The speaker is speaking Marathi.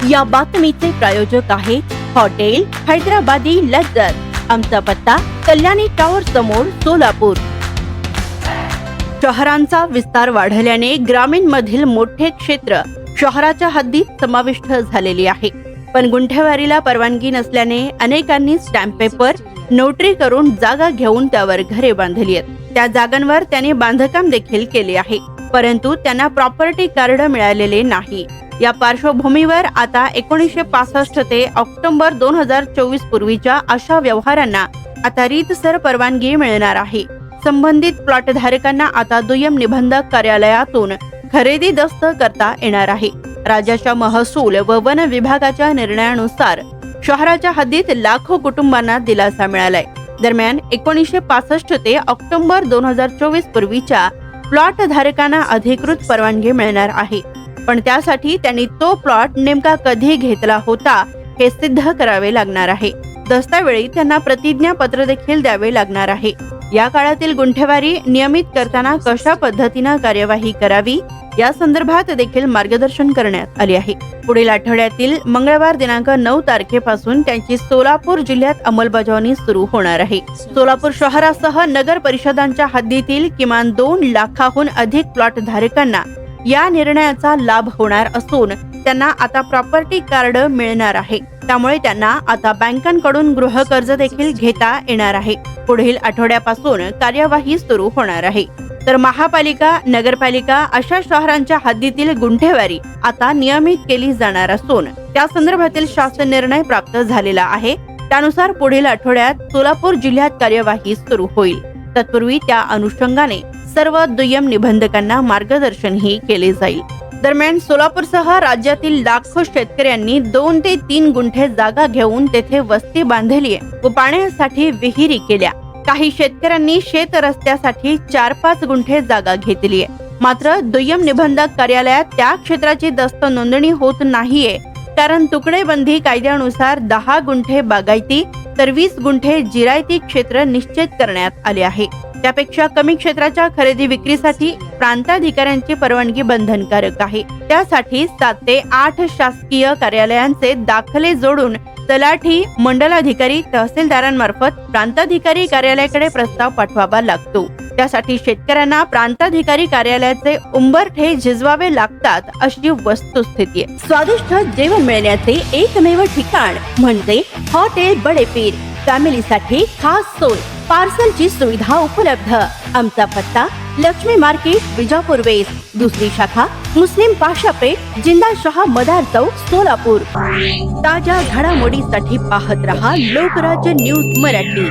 या बातमीचे प्रायोजक आहे हॉटेल हैदराबादी लज्जत। आमचा पत्ता कल्याणी टॉवर समोर सोलापूर। शहरांचा विस्तार वाढल्याने ग्रामीण मधील मोठे क्षेत्र शहराच्या हद्दीत समाविष्ट झालेली आहे, पण गुंठेवारीला परवानगी नसल्याने अनेकांनी स्टॅम्प पेपर नोटरी करून जागा घेऊन त्यावर घरे बांधली आहेत। त्या जागांवर त्यांनी बांधकाम देखील केले आहे, परंतु त्यांना प्रॉपर्टी कार्ड मिळालेले नाही। या पार्श्वभूमीवर आता 1965 ते ऑक्टोबर 2024 पूर्वीच्या अशा व्यवहारांना आता रीतसर परवानगी मिळणार आहे। संबंधित प्लॉट धारकांना आता दुय्यम निबंधक कार्यालयातून खरेदी दस्त करता येणार आहे। राज्याच्या महसूल व वन विभागाच्या निर्णयानुसार शहराच्या हद्दीत लाखो कुटुंबांना दिलासा मिळालाय। दरम्यान 1965 ते ऑक्टोबर 2024 पूर्वीच्या प्लॉट धारकांना अधिकृत परवानगी मिळणार आहे, पण त्यासाठी त्यांनी तो प्लॉट नेमका कधी घेतला होता हे सिद्ध करावे लागणार आहे। दस्तावेळी त्यांना प्रतिज्ञापत्र देखील द्यावे लागणार आहे। या काळातील गुंठेवारी नियमित करताना कशा पद्धतीने कार्यवाही करावी या संदर्भात देखील मार्गदर्शन करण्यात आले आहे। पुढील आठवड्यातील मंगळवार दिनांक 9 तारखेपासून त्यांची सोलापूर जिल्ह्यात अंमलबजावणी सुरू होणार आहे। सोलापूर शहरासह नगर परिषदांच्या हद्दीतील किमान 2 लाखाहून अधिक प्लॉट धारकांना या निर्णयाचा लाभ होणार असून त्यांना आता प्रॉपर्टी कार्ड मिळणार आहे। त्यामुळे त्यांना आता बँकांकडून गृह कर्ज देखील घेता येणार आहे। पुढील आठवड्यापासून कार्यवाही सुरू होणार आहे। तर महापालिका, नगरपालिका अशा शहरांच्या हद्दीतील गुंठेवारी आता नियमित केली जाणार असून त्या संदर्भातील शासन निर्णय प्राप्त झालेला आहे। त्यानुसार पुढील आठवड्यात सोलापूर जिल्ह्यात कार्यवाही सुरू होईल। तत्पूर्वी त्या अनुषंगाने सर्व दुय्यम निबंधकांना मार्गदर्शनही केले जाईल। दरम्यान सोलापूरसह राज्यातील लाखो शेतकऱ्यांनी 2 ते 3 गुंठे जागा घेऊन तेथे वस्ती बांधली व पाण्यासाठी विहिरी केल्या। काही शेतकऱ्यांनी शेत रस्त्यासाठी 4-5 गुंठे जागा घेतली आहे, मात्र दुय्यम निबंधक कार्यालयात त्या क्षेत्राची दस्त नोंदणी होत नाहीये, कारण तुकडेबंदी कायद्यानुसार 10 गुंठे बागायती तर 20 गुंठे जिरायती क्षेत्र निश्चित करण्यात आले आहे। त्यापेक्षा कमी क्षेत्राच्या खरेदी विक्रीसाठी प्रांताधिकाऱ्यांची परवानगी बंधनकारक आहे। त्यासाठी 7 ते 8 शासकीय कार्यालयांचे दाखले जोडून तलाठी, मंडलाधिकारी, तहसीलदारांमार्फत प्रांताधिकारी कार्यालयाकडे प्रस्ताव पाठवावा लागतो। त्यासाठी शेतकऱ्यांना प्रांताधिकारी कार्यालयाचे उंबरठे झिजवावे लागतात अशी वस्तुस्थिती आहे। स्वादिष्ट जेवण मिळण्याचे एकमेव ठिकाण म्हणजे हॉटेल बडे पीर। फॅमिलीसाठी खास सोय, पार्सलची सुविधा उपलब्ध। आमचा पत्ता लक्ष्मी मार्केट, विजापूर वेस्ट। दुसरी शाखा मुस्लिम पाशापेठ, जिंदाशाह मदार चौक, सोलापूर। ताज्या घडामोडीसाठी पाहत रहा लोकराज्य न्यूज मराठी।